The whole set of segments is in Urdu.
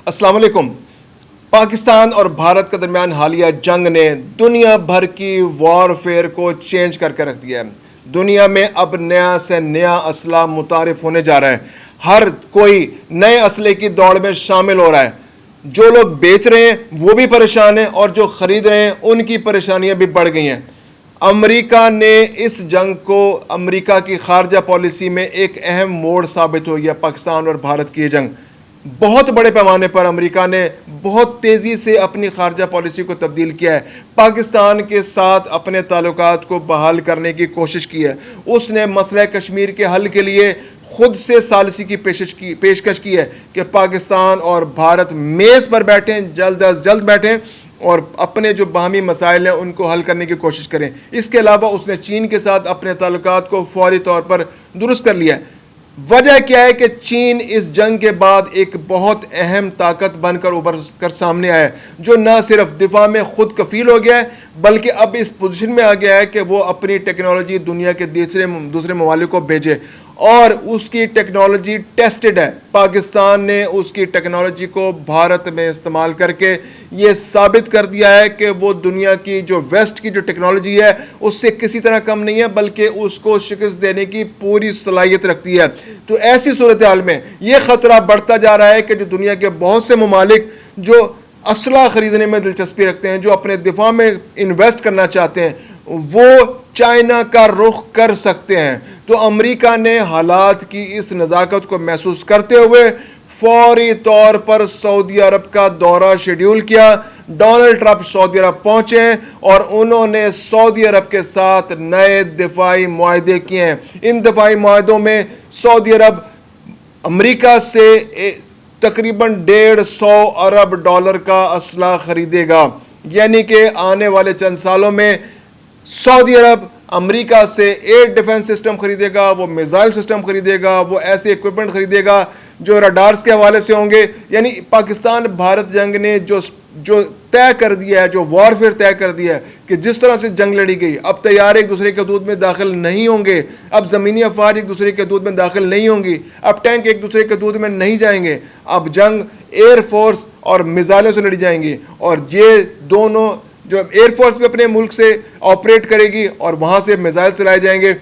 السلام علیکم۔ پاکستان اور بھارت کے درمیان حالیہ جنگ نے دنیا بھر کی وارفیئر کو چینج کر کے رکھ دیا ہے۔ دنیا میں اب نیا سے نیا اسلحہ متعارف ہونے جا رہا ہے۔ ہر کوئی نئے اسلحے کی دوڑ میں شامل ہو رہا ہے۔ جو لوگ بیچ رہے ہیں وہ بھی پریشان ہیں اور جو خرید رہے ہیں ان کی پریشانیاں بھی بڑھ گئی ہیں۔ امریکہ نے اس جنگ کو امریکہ کی خارجہ پالیسی میں ایک اہم موڑ ثابت ہو گیا۔ پاکستان اور بھارت کی یہ جنگ بہت بڑے پیمانے پر امریکہ نے بہت تیزی سے اپنی خارجہ پالیسی کو تبدیل کیا ہے۔ پاکستان کے ساتھ اپنے تعلقات کو بحال کرنے کی کوشش کی ہے۔ اس نے مسئلہ کشمیر کے حل کے لیے خود سے ثالثی کی پیشکش کی ہے کہ پاکستان اور بھارت میز پر بیٹھیں، جلد از جلد بیٹھیں اور اپنے جو باہمی مسائل ہیں ان کو حل کرنے کی کوشش کریں۔ اس کے علاوہ اس نے چین کے ساتھ اپنے تعلقات کو فوری طور پر درست کر لیا ہے۔ وجہ کیا ہے کہ چین اس جنگ کے بعد ایک بہت اہم طاقت بن کر ابھر کر سامنے آیا ہے، جو نہ صرف دفاع میں خود کفیل ہو گیا ہے بلکہ اب اس پوزیشن میں آ گیا ہے کہ وہ اپنی ٹیکنالوجی دنیا کے دوسرے ممالک کو بھیجے، اور اس کی ٹیکنالوجی ٹیسٹڈ ہے۔ پاکستان نے اس کی ٹیکنالوجی کو بھارت میں استعمال کر کے یہ ثابت کر دیا ہے کہ وہ دنیا کی جو ویسٹ کی جو ٹیکنالوجی ہے اس سے کسی طرح کم نہیں ہے، بلکہ اس کو شکست دینے کی پوری صلاحیت رکھتی ہے۔ تو ایسی صورتحال میں یہ خطرہ بڑھتا جا رہا ہے کہ جو دنیا کے بہت سے ممالک جو اسلحہ خریدنے میں دلچسپی رکھتے ہیں، جو اپنے دفاع میں انویسٹ کرنا چاہتے ہیں، وہ چائنا کا رخ کر سکتے ہیں۔ تو امریکہ نے حالات کی اس نزاکت کو محسوس کرتے ہوئے فوری طور پر سعودی عرب کا دورہ شیڈیول کیا۔ ڈونلڈ ٹرمپ سعودی عرب پہنچے اور انہوں نے سعودی عرب کے ساتھ نئے دفاعی معاہدے کیے ہیں۔ ان دفاعی معاہدوں میں سعودی عرب امریکہ سے تقریباً $150 ارب کا اسلحہ خریدے گا، یعنی کہ آنے والے چند سالوں میں سعودی عرب امریکہ سے ایئر ڈیفنس سسٹم خریدے گا، وہ میزائل سسٹم خریدے گا، وہ ایسے ایکوپمنٹ خریدے گا جو رڈارز کے حوالے سے ہوں گے۔ یعنی پاکستان بھارت جنگ نے جو طے کر دیا ہے، جو وارفیئر طے کر دیا ہے کہ جس طرح سے جنگ لڑی گئی، اب طیارے ایک دوسرے کے حدود میں داخل نہیں ہوں گے، اب زمینی افواج ایک دوسرے کے حدود میں داخل نہیں ہوں گی، اب ٹینک ایک دوسرے کے حدود میں نہیں جائیں گے، اب جنگ ایئر فورس اور میزائلوں سے لڑی جائیں گی، اور یہ دونوں جو ایئر فورس بھی اپنے ملک سے آپریٹ کرے گی اور وہاں سے میزائل چلائے جائیں گے،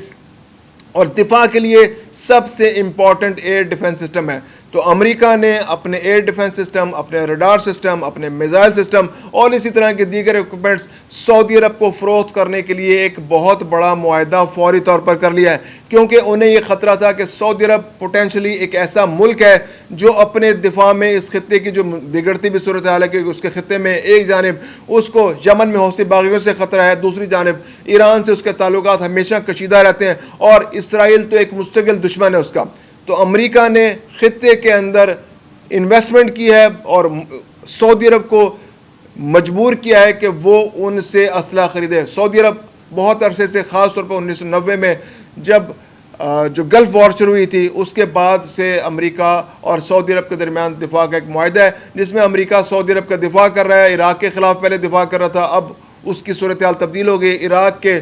اور دفاع کے لیے سب سے امپورٹنٹ ایئر ڈیفنس سسٹم ہے۔ تو امریکہ نے اپنے ایئر ڈیفنس سسٹم، اپنے ریڈار سسٹم، اپنے میزائل سسٹم اور اسی طرح کے دیگر ایکوپمنٹس سعودی عرب کو فروخت کرنے کے لیے ایک بہت بڑا معاہدہ فوری طور پر کر لیا ہے، کیونکہ انہیں یہ خطرہ تھا کہ سعودی عرب پوٹینشلی ایک ایسا ملک ہے جو اپنے دفاع میں اس خطے کی جو بگڑتی بھی صورتحال ہے کہ اس کے خطے میں ایک جانب اس کو یمن میں حوثی باغیوں سے خطرہ ہے، دوسری جانب ایران سے اس کے تعلقات ہمیشہ کشیدہ رہتے ہیں، اور اسرائیل تو ایک مستقل دشمن ہے اس کا۔ تو امریکہ نے خطے کے اندر انویسٹمنٹ کی ہے اور سعودی عرب کو مجبور کیا ہے کہ وہ ان سے اسلحہ خریدے۔ سعودی عرب بہت عرصے سے، خاص طور پر 1990 میں جب جو گلف وار شروع ہوئی تھی، اس کے بعد سے امریکہ اور سعودی عرب کے درمیان دفاع کا ایک معاہدہ ہے جس میں امریکہ سعودی عرب کا دفاع کر رہا ہے۔ عراق کے خلاف پہلے دفاع کر رہا تھا، اب اس کی صورتحال تبدیل ہو گئی۔ عراق کے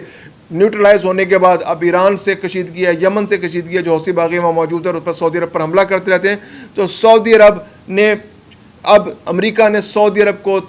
نیوٹرلائز ہونے کے بعد اب ایران سے کشیدگی ہے، یمن سے کشیدگی ہے، جو حوثی باغی وہاں موجود ہے اور اس پر سعودی عرب پر حملہ کرتے رہتے ہیں۔ تو سعودی عرب نے اب امریکہ نے سعودی عرب کو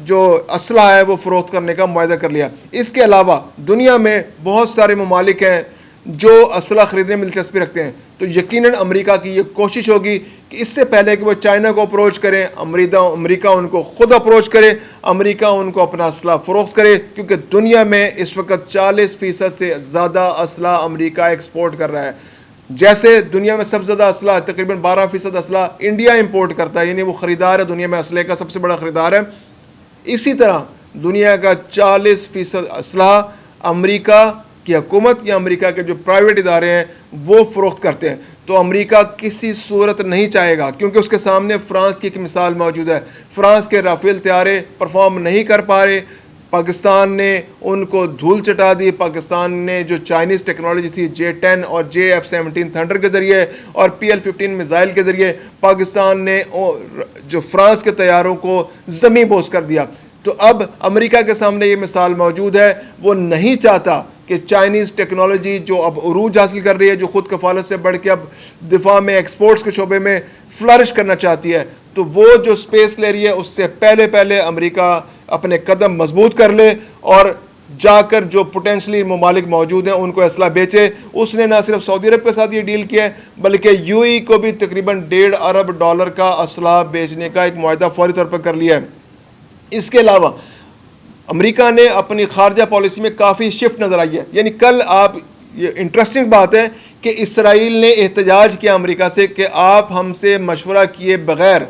جو اسلحہ ہے وہ فروخت کرنے کا معاہدہ کر لیا۔ اس کے علاوہ دنیا میں بہت سارے ممالک ہیں جو اسلحہ خریدنے میں دلچسپی رکھتے ہیں، تو یقیناً امریکہ کی یہ کوشش ہوگی کہ اس سے پہلے کہ وہ چائنا کو اپروچ کریں، امریکہ ان کو خود اپروچ کرے، امریکہ ان کو اپنا اسلحہ فروخت کرے، کیونکہ دنیا میں اس وقت 40% سے زیادہ اسلحہ امریکہ ایکسپورٹ کر رہا ہے۔ جیسے دنیا میں سب سے زیادہ اسلحہ، تقریباً 12% اسلحہ انڈیا امپورٹ کرتا ہے، یعنی وہ خریدار ہے، دنیا میں اسلحے کا سب سے بڑا خریدار ہے۔ اسی طرح دنیا کا 40% اسلحہ امریکہ کی حکومت یا امریکہ کے جو پرائیویٹ ادارے ہیں وہ فروخت کرتے ہیں۔ تو امریکہ کسی صورت نہیں چاہے گا، کیونکہ اس کے سامنے فرانس کی ایک مثال موجود ہے۔ فرانس کے رافیل طیارے پرفارم نہیں کر پا رہے، پاکستان نے ان کو دھول چٹا دی۔ پاکستان نے جو چائنیز ٹیکنالوجی تھی J-10 اور JF-17 تھنڈر کے ذریعے اور PL-15 میزائل کے ذریعے، پاکستان نے جو فرانس کے طیاروں کو زمین بوس کر دیا۔ تو اب امریکہ کے سامنے یہ مثال موجود ہے، وہ نہیں چاہتا کہ چائنیز ٹیکنالوجی جو اب عروج حاصل کر رہی ہے، جو خود کفالت سے بڑھ کے اب دفاع میں ایکسپورٹس کے شعبے میں فلرش کرنا چاہتی ہے، تو وہ جو اسپیس لے رہی ہے اس سے پہلے امریکہ اپنے قدم مضبوط کر لے اور جا کر جو پوٹینشلی ممالک موجود ہیں ان کو اسلحہ بیچے. اس نے نہ صرف سعودی عرب کے ساتھ یہ ڈیل کیا ہے بلکہ یو ای کو بھی تقریباً $1.5 ارب کا اسلحہ بیچنے کا ایک معاہدہ فوری طور پر کر لیا ہے. اس کے علاوہ امریکہ نے اپنی خارجہ پالیسی میں کافی شفٹ نظر آئی ہے. یعنی کل آپ یہ انٹرسٹنگ بات ہے کہ اسرائیل نے احتجاج کیا امریکہ سے کہ آپ ہم سے مشورہ کیے بغیر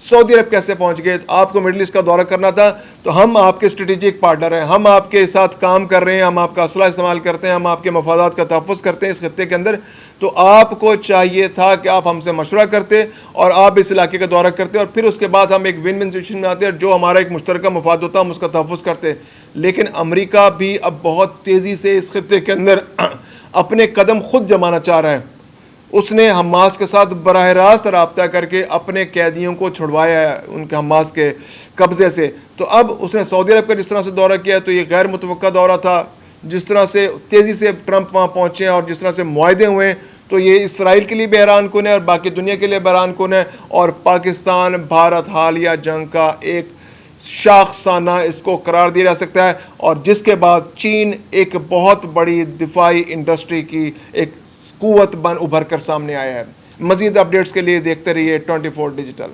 سعودی عرب کیسے پہنچ گئے. آپ کو مڈل ایسٹ کا دورہ کرنا تھا تو ہم آپ کے اسٹریٹجک پارٹنر ہیں, ہم آپ کے ساتھ کام کر رہے ہیں, ہم آپ کا اسلحہ استعمال کرتے ہیں, ہم آپ کے مفادات کا تحفظ کرتے ہیں اس خطے کے اندر. تو آپ کو چاہیے تھا کہ آپ ہم سے مشورہ کرتے اور آپ اس علاقے کا دورہ کرتے اور پھر اس کے بعد ہم ایک ون ون سچویشن میں آتے اور جو ہمارا ایک مشترکہ مفاد ہوتا ہم اس کا تحفظ کرتے. لیکن امریکہ بھی اب بہت تیزی سے اس خطے کے اندر اپنے قدم خود جمانا چاہ رہا ہے. اس نے حماس کے ساتھ براہ راست رابطہ کر کے اپنے قیدیوں کو چھڑوایا ہے ان کے حماس کے قبضے سے. تو اب اس نے سعودی عرب کا جس طرح سے دورہ کیا تو یہ غیر متوقع دورہ تھا. جس طرح سے تیزی سے ٹرمپ وہاں پہنچے ہیں اور جس طرح سے معاہدے ہوئے ہیں تو یہ اسرائیل کے لیے بھی حیران کن ہے اور باقی دنیا کے لیے بھی حیران کن ہے. اور پاکستان بھارت حالیہ جنگ کا ایک شاخسانہ اس کو قرار دیا جا سکتا ہے اور جس کے بعد چین ایک بہت بڑی دفاعی انڈسٹری کی ایک قوت بن ابھر کر سامنے آیا ہے. مزید اپڈیٹس کے لیے دیکھتے رہیے 24 ڈیجیٹل.